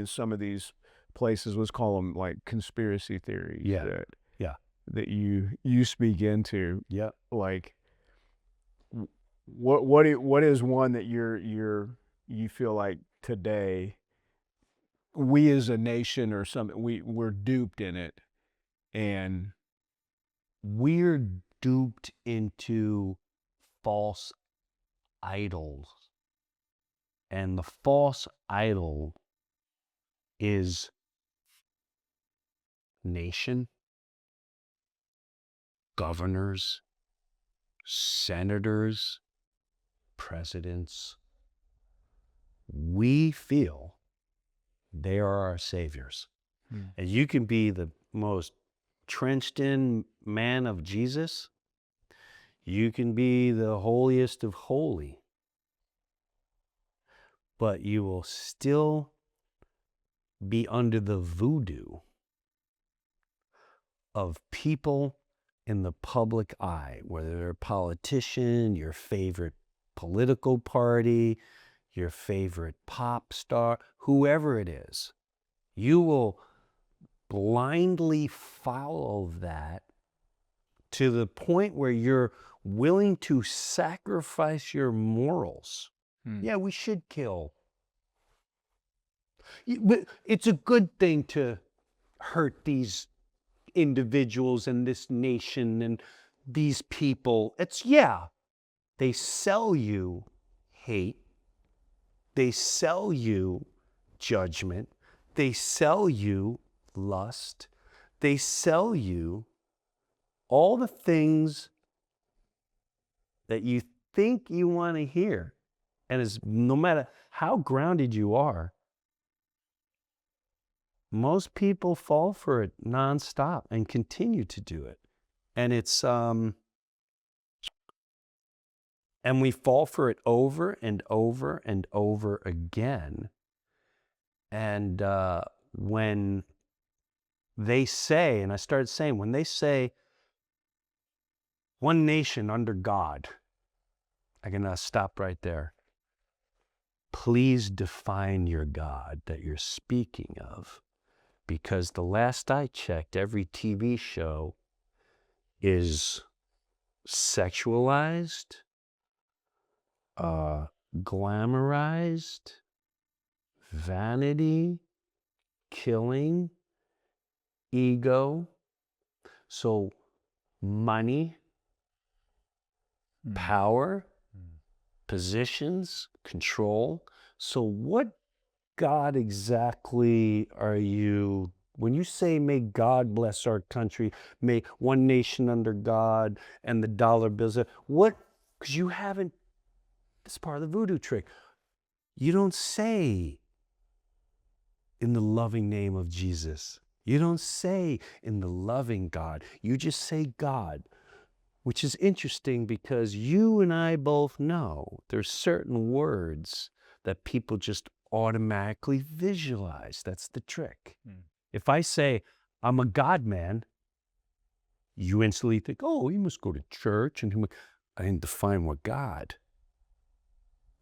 some of these places. Let's call them like conspiracy theories. Yeah. That you speak into. Yeah. Like, what is one that you feel like today we as a nation or something we're duped in it, and We're duped into false idols. And the false idol is nation, governors, senators, presidents. We feel they are our saviors. And you can be the most trenched in man of Jesus. You can be the holiest of holy. But you will still be under the voodoo of people in the public eye, whether they're a politician, your favorite political party, your favorite pop star, whoever it is. You will blindly follow that to the point where you're willing to sacrifice your morals. Yeah, we should kill. But it's a good thing to hurt these individuals and this nation and these people. They sell you hate. They sell you judgment. They sell you lust. They sell you all the things that you think you want to hear. And no matter how grounded you are, most people fall for it nonstop and continue to do it. And and we fall for it over and over and over again. And when they say, and I started saying, when they say one nation under God, I can stop right there. Please define your God that you're speaking of. Because the last I checked, every TV show is sexualized, glamorized, vanity, killing, ego. So money, power, positions, control. So what God exactly are you, when you say, may God bless our country, may one nation under God and the dollar bills, what, because you haven't, this part of the voodoo trick. You don't say in the loving name of Jesus. You don't say in the loving God. You just say God, which is interesting because you and I both know there's certain words that people just automatically visualize. That's the trick. If I say, I'm a God man, you instantly think, oh, he must go to church. And I didn't define what God.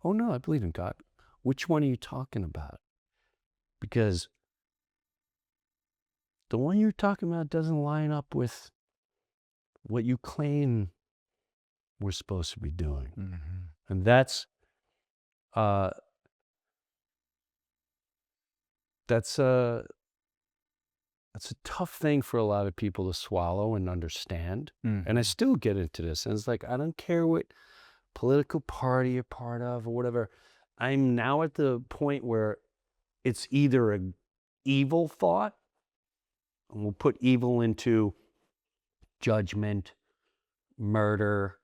Oh, no, I believe in God. Which one are you talking about? Because the one you're talking about doesn't line up with what you claim we're supposed to be doing. And that's a tough thing for a lot of people to swallow and understand. And I still get into this. And it's like, I don't care what political party you're part of or whatever. I'm now at the point where it's either an evil thought, and we'll put evil into judgment, murder,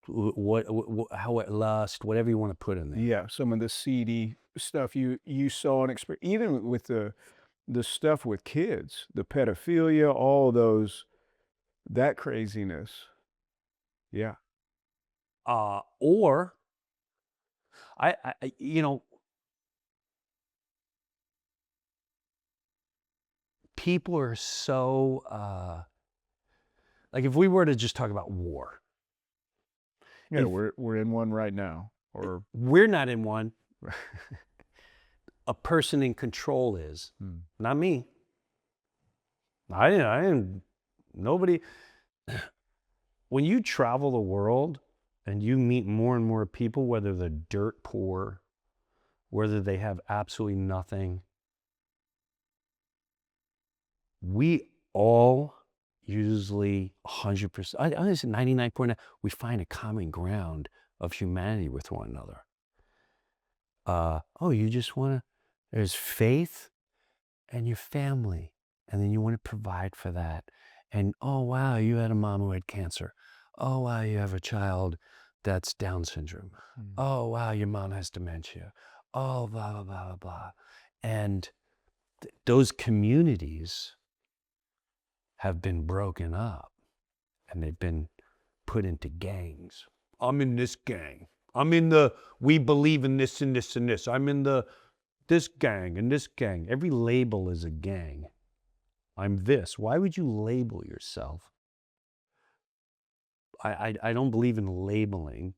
how it lust, whatever you want to put in there. Yeah, some of the seedy stuff you saw and experienced, even with the stuff with kids, the pedophilia, all those, that craziness. Yeah. Or people are so like if we were to just talk about war. Yeah, we're in one right now. Or we're not in one. A person in control is. Not me. I didn't, nobody. When you travel the world and you meet more and more people, whether they're dirt poor, whether they have absolutely nothing, we all usually 100%, I say 99.9, we find a common ground of humanity with one another. You just want to, there's faith and your family, and then you want to provide for that. And oh, wow, you had a mom who had cancer. Oh, wow, you have a child that's Down syndrome. Oh, wow, your mom has dementia. Oh, blah, blah, blah, blah, blah. And those communities have been broken up, and they've been put into gangs. I'm in this gang. I'm in the, we believe in this and this and this. I'm in this gang and this gang. Every label is a gang. I'm this. Why would you label yourself? I don't believe in labeling,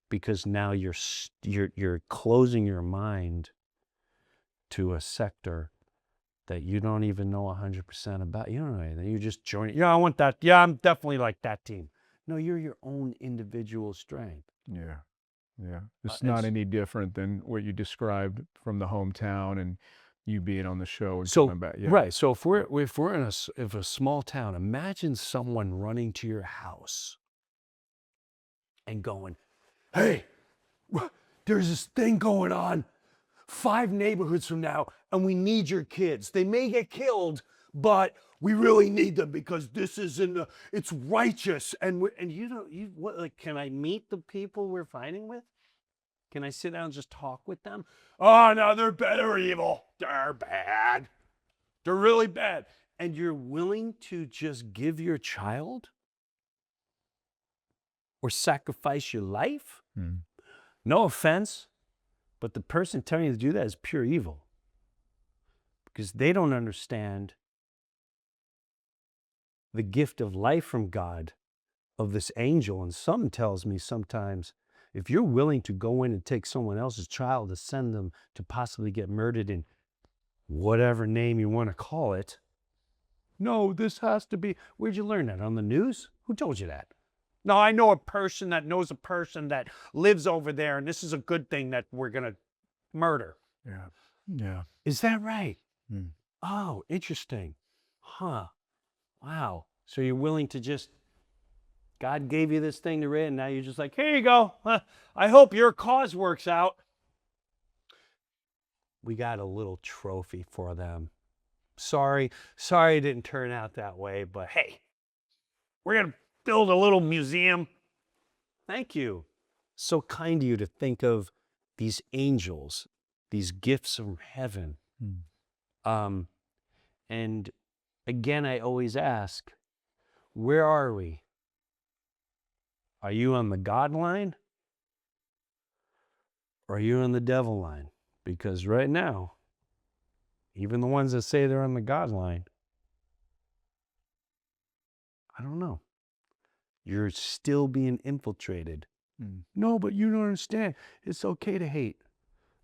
because now you're closing your mind to a sector that you don't even know 100% about. You don't know anything. You just join it. Yeah, I want that. Yeah, I'm definitely like that team. No, you're your own individual strength. yeah, yeah. It's not any different than what you described from the hometown and you being on the show and coming back. Yeah. Right. So if we're in a small town, imagine someone running to your house and going, "Hey, there's this thing going on 5 neighborhoods from now, and we need your kids. They may get killed, but we really need them because this is it's righteous." And can I meet the people we're fighting with? Can I sit down and just talk with them? Oh, no, they're bad or evil. They're bad. They're really bad. And you're willing to just give your child or sacrifice your life? No offense, but the person telling you to do that is pure evil, because they don't understand the gift of life from God, of this angel. And something tells me sometimes, if you're willing to go in and take someone else's child to send them to possibly get murdered in whatever name you want to call it, no, this has to be, where'd you learn that? On the news? Who told you that? No, I know a person that knows a person that lives over there, and this is a good thing that we're going to murder. Yeah. Yeah. Is that right? Oh, interesting. Huh. Wow. So you're willing to just, God gave you this thing to read, and now you're just like, here you go. I hope your cause works out. We got a little trophy for them. Sorry it didn't turn out that way, but hey, we're going to build a little museum. Thank you. So kind of you to think of these angels, these gifts from heaven. And again, I always ask, where are we? Are you on the God line? Or are you on the devil line? Because right now, even the ones that say they're on the God line, I don't know. You're still being infiltrated. No, but you don't understand. It's okay to hate.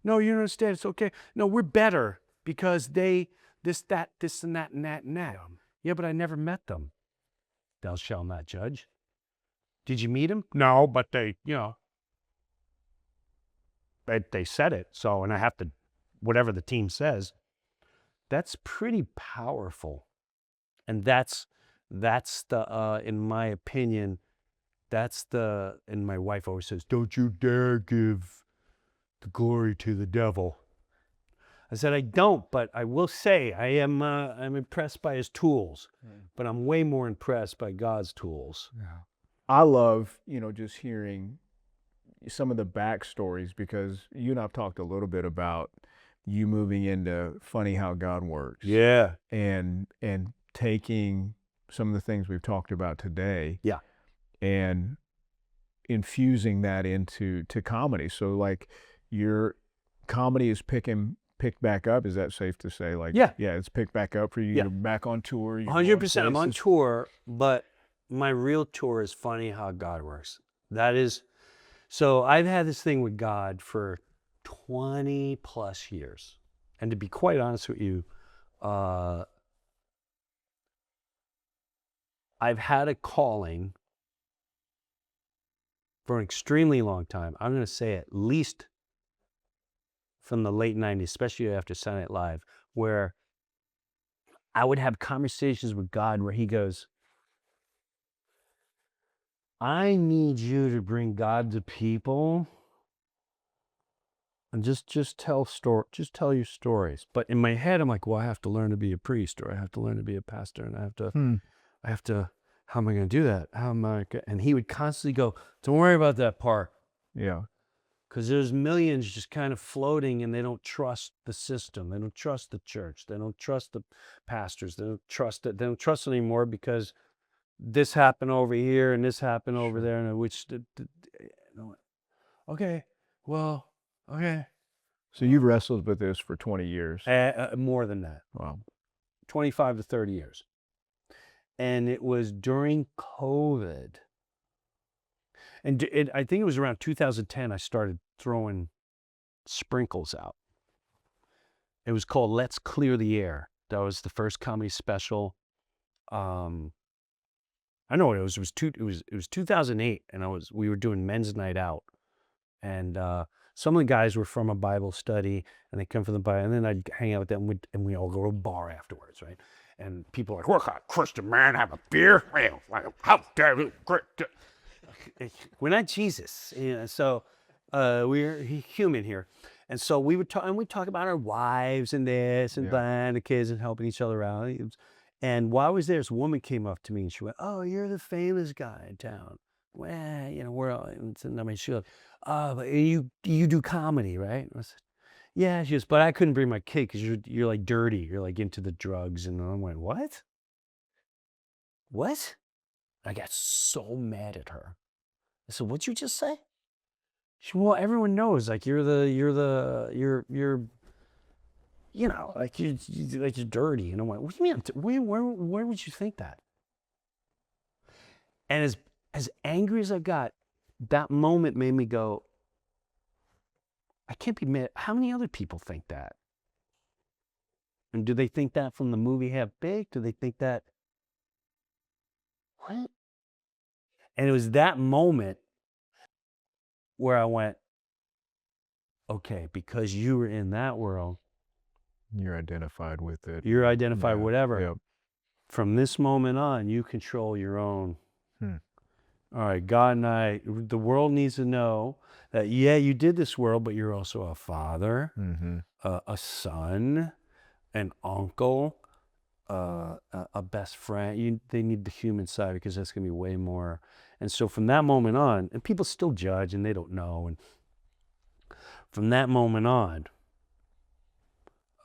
No, you don't understand. It's okay. No, we're better because they, this, and that, and that, and that. Yeah, but I never met them. Thou shalt not judge. Did you meet him? No, but they said it. So, and I have to, whatever the team says. That's pretty powerful. And that's the, in my opinion, and my wife always says, don't you dare give the glory to the devil. I said, I don't, but I will say I'm impressed by his tools, but I'm way more impressed by God's tools. Yeah. I love, just hearing some of the backstories, because you and I've talked a little bit about you moving into Funny How God Works. Yeah. And taking some of the things we've talked about today. Yeah. And infusing that into comedy. So like your comedy is picked back up. Is that safe to say? Like, yeah, it's picked back up for you. Yeah. You're back on tour. 100%. I'm on tour, but my real tour is Funny How God Works. That is, so I've had this thing with God for 20 plus years. And to be quite honest with you, I've had a calling for an extremely long time. I'm going to say at least from the late 90s, especially after Saturday Night Live, where I would have conversations with God where he goes, I need you to bring God to people and just tell your stories. But in my head, I'm like, well, I have to learn to be a priest, or I have to learn to be a pastor, and I have to, how am I going to do that? How am I going? And he would constantly go, don't worry about that part. Yeah. Because there's millions just kind of floating, and they don't trust the system. They don't trust the church. They don't trust the pastors. They don't trust it. They don't trust it anymore because this happened over here and this happened over there, and okay, well, okay. So you've wrestled with this for 20 years. More than that. Wow. 25 to 30 years. And it was during COVID. And I think it was around 2010 I started throwing sprinkles out. It was called Let's Clear the Air. That was the first comedy special. I know what it was. It was 2008, and we were doing men's night out, and some of the guys were from a Bible study, and they come from the Bible, and then I'd hang out with them, and we all go to a bar afterwards, right? And people are like, "What kind of Christian man have a beer? How dare you?" We're not Jesus, so we're human here. And so we would talk, and we talk about our wives and this and that, and the kids, and helping each other out. And while I was there, this woman came up to me and she went, "Oh, you're the famous guy in town. Well, we're all." And she goes, "Oh, but you do comedy, right?" I said, "Yeah." She goes, "But I couldn't bring my kid because you're like dirty. You're like into the drugs." And I went, "What? What?" I got so mad at her. I said, "What'd you just say?" She, "Well, everyone knows, like you're like you're dirty." And I'm like, "What do you mean? Where would you think that?" And as angry as I got, that moment made me go, I can't be mad. How many other people think that? And do they think that from the movie Half Baked? Do they think that? What? And it was that moment where I went, okay, because you were in that world, You're identified with it. you're identified, whatever. Yep. From this moment on, you control your own. All right, God and the world needs to know that, yeah, you did this world, but you're also a father, a son, an uncle, a best friend. They need the human side, because that's going to be way more. And so from that moment on, and people still judge and they don't know. And from that moment on,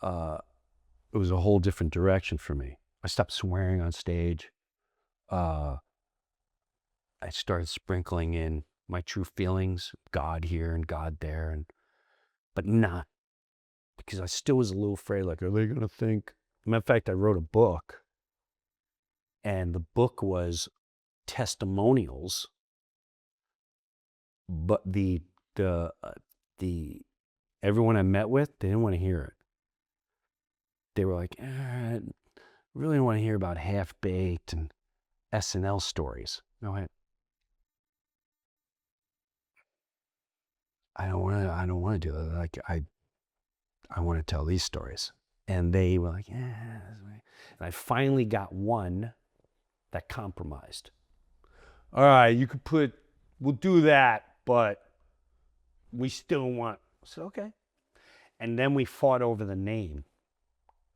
it was a whole different direction for me. I stopped swearing on stage. I started sprinkling in my true feelings, God here and God there, but not because I still was a little afraid, like, are they going to think? Matter of fact, I wrote a book, and the book was testimonials, but the everyone I met with, they didn't want to hear it. They were like, I really don't want to hear about Half Baked and SNL stories. No, I don't want to do that. Like, I want to tell these stories. And they were like, yeah. And I finally got one that compromised. All right, we'll do that, but we still want. I said, okay. And then we fought over the name,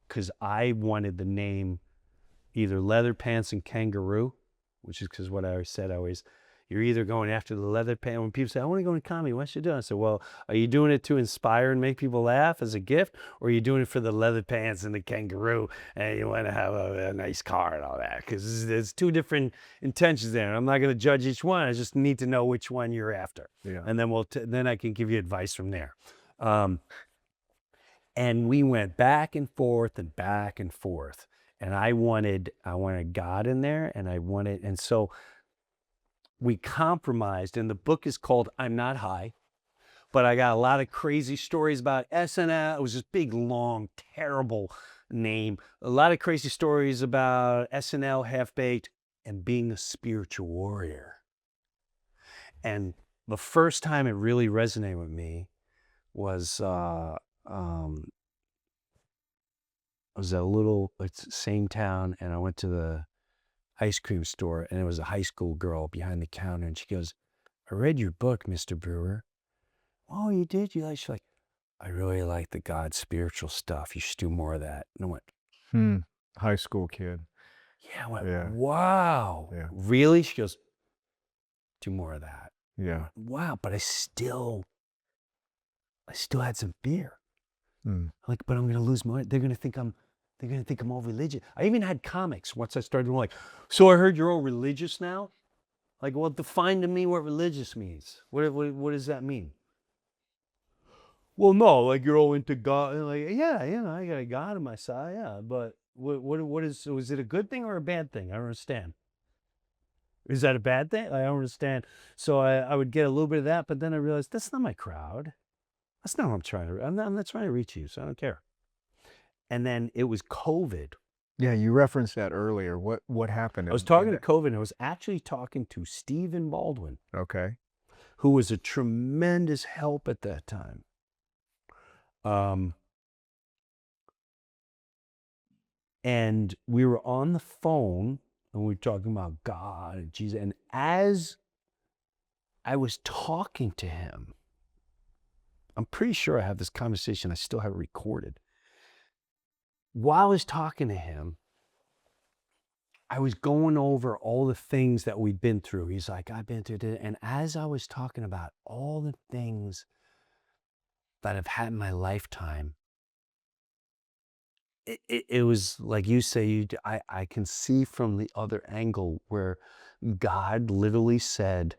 because I wanted the name either Leather Pants and Kangaroo, which is because what I always said, You're either going after the leather pants. When people say, I want to go into comedy, what you doing? I said, well, are you doing it to inspire and make people laugh as a gift? Or are you doing it for the leather pants and the kangaroo and you want to have a nice car and all that? Because there's two different intentions there. And I'm not going to judge each one. I just need to know which one you're after. Yeah. And then then I can give you advice from there. And we went back and forth and back and forth. And I wanted God in there, and so we compromised. And the book is called I'm Not High, but I got a lot of crazy stories about SNL. It was this big, long, terrible name. A lot of crazy stories about SNL, Half-Baked, and being a spiritual warrior. And the first time it really resonated with me was I was at it's the same town, and I went to the ice cream store, and it was a high school girl behind the counter, and she goes, I read your book, Mr. Breuer. Oh, you did? She's like, I really like the God spiritual stuff. You should do more of that. And I went, High school kid. yeah. I went, Yeah. wow. Yeah. Really? She goes, do more of that. Yeah. Wow. But I still had some fear. Like, but I'm going to lose my, they're going to think I'm all religious. I even had comics once I started doing like, so I heard you're all religious now? Like, well, define to me what religious means. What does that mean? Well, no, like you're all into God. Like, yeah, I got a God on my side, yeah. But what is, so is it a good thing or a bad thing? I don't understand. Is that a bad thing? I don't understand. So I would get a little bit of that, but then I realized that's not my crowd. That's not what I'm trying to, I'm not trying to reach you, so I don't care. And then it was COVID. Yeah, you referenced that earlier. What happened? I was talking to COVID, and I was actually talking to Stephen Baldwin, Okay. who was a tremendous help at that time. And we were on the phone, and we were talking about God and Jesus. And as I was talking to him, I'm pretty sure I have this conversation. I still have it recorded. While I was talking to him, I was going over all the things that we'd been through. He's like, I've been through this. And as I was talking about all the things that I've had in my lifetime, it was like you say, I can see from the other angle where God literally said,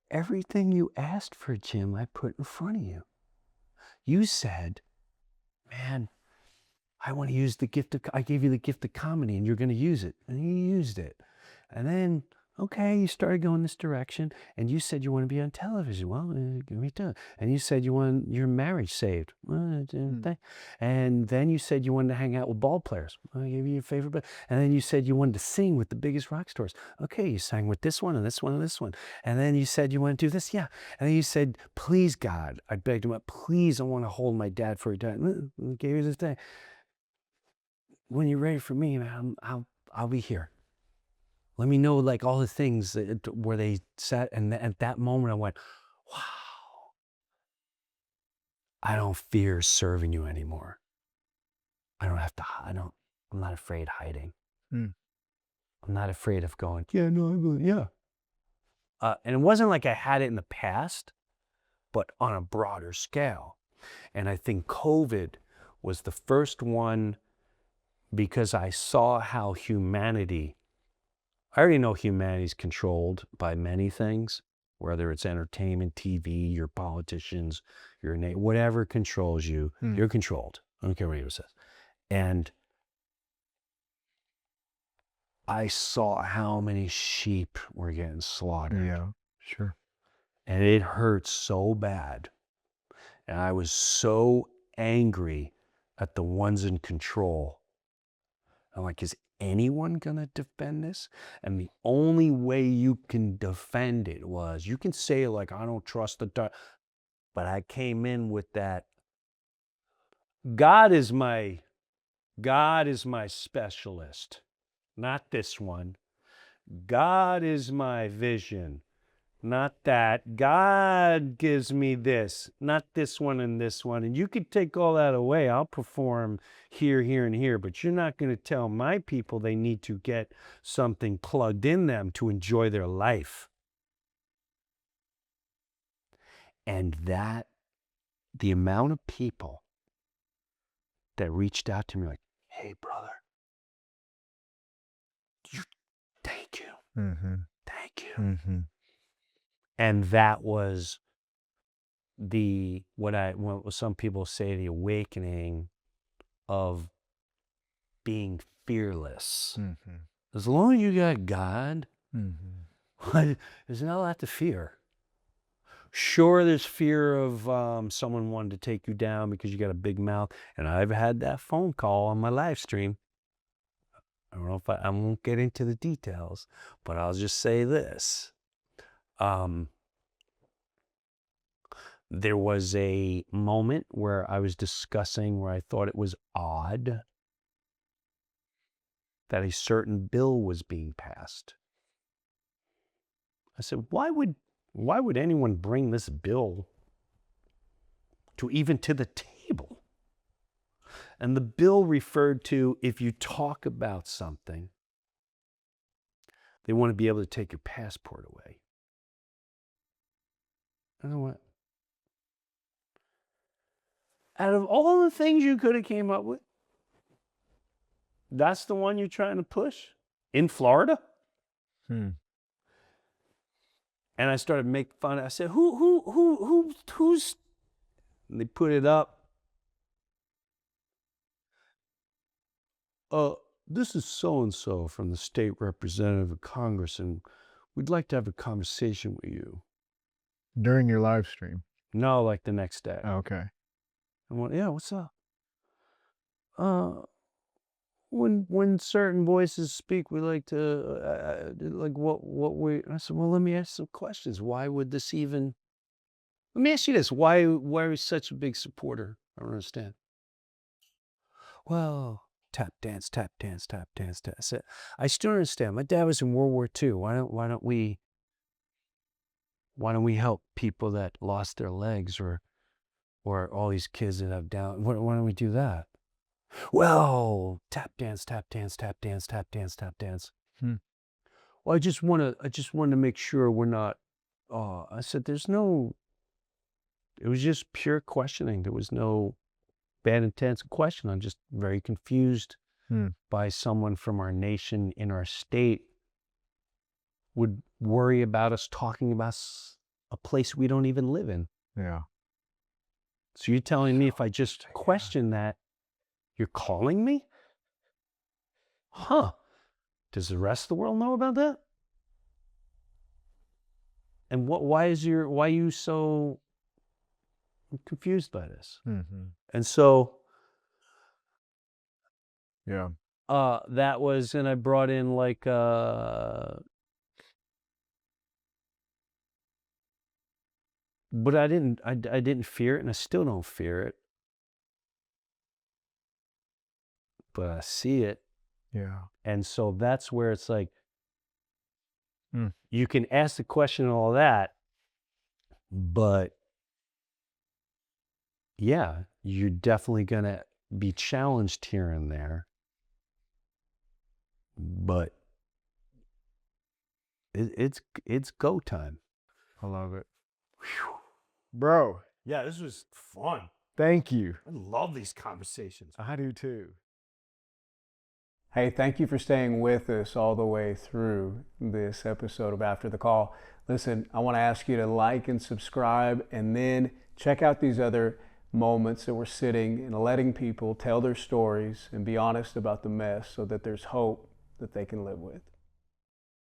everything you asked for, Jim, I put in front of you. You said, man, I want to use the gift of, I gave you the gift of comedy and you're going to use it. And you used it. And then, okay, you started going this direction and you said you want to be on television. Well, me too. And you said you want your marriage saved. Well, and then you said you wanted to hang out with ball players. Well, I gave you your favorite. And then you said you wanted to sing with the biggest rock stars. Okay, you sang with this one and this one and this one. And then you said you want to do this. Yeah. And then you said, please, God, I begged him, please, I want to hold my dad for a time. I gave you this thing. When you're ready for me, man, I'll be here. Let me know like all the things where they sat. And at that moment I went, wow, I don't fear serving you anymore. I'm not afraid hiding. I'm not afraid of going, yeah, no, I believe, yeah. And it wasn't like I had it in the past, but on a broader scale. And I think COVID was the first one, because I saw how I already know humanity's controlled by many things, whether it's entertainment, TV, your politicians, your whatever controls you, you're controlled. I don't care what anyone says. And I saw how many sheep were getting slaughtered. Yeah, sure. And it hurt so bad. And I was so angry at the ones in control. I'm like, is anyone gonna defend this? And the only way you can defend it was, you can say like, I don't trust but I came in with that, God is my specialist, not this one. God is my vision. not that. God gives me this, not this one and this one. And you could take all that away. I'll perform here, here, and here. But you're not going to tell my people they need to get something plugged in them to enjoy their life. And that, the amount of people that reached out to me like, hey, brother, thank you. Mm-hmm. Thank you. Mm-hmm. And that was what some people say, the awakening of being fearless. Mm-hmm. As long as you got God, Mm-hmm. there's not a lot to fear. Sure, there's fear of someone wanting to take you down because you got a big mouth. And I've had that phone call on my live stream. I don't know if I won't get into the details, but I'll just say this. There was a moment where I was discussing where I thought it was odd that a certain bill was being passed. I said, why would anyone bring this bill to the table? And the bill referred to, if you talk about something, they want to be able to take your passport away. You know what? Out of all the things you could have came up with, that's the one you're trying to push in Florida? Hmm. And I started making fun. I said, who's? And they put it up. This is so-and-so from the state representative of Congress, and we'd like to have a conversation with you. During your live stream? No, like the next day. Okay. I went, yeah, what's up? When certain voices speak, we like to, like what we, I said, well, let me ask some questions. Why would this even, let me ask you this. Why are you such a big supporter? I don't understand. Well, tap dance, tap dance, tap dance, tap. I said, I still understand. My dad was in World War II. Why don't we help people that lost their legs or all these kids that have Down? Why don't we do that? Well, tap dance, tap dance, tap dance, tap dance, tap dance. Well, I just want to make sure we're not. I said, it was just pure questioning. There was no bad intent question. I'm just very confused by someone from our nation in our state would worry about us talking about a place we don't even live in. Yeah. So you're telling me if I just question that, you're calling me? Huh. Does the rest of the world know about that? And why are you so confused by this? Mm-hmm. And so Yeah. that was, and I brought in like but I didn't fear it, and I still don't fear it. But I see it. Yeah. And so that's where it's like, you can ask the question and all that, but yeah, you're definitely going to be challenged here and there. But it's go time. I love it. Whew. Bro. Yeah, this was fun. Thank you. I love these conversations. I do too. Hey, thank you for staying with us all the way through this episode of After the Call. Listen, I want to ask you to like and subscribe, and then check out these other moments that we're sitting and letting people tell their stories and be honest about the mess so that there's hope that they can live with.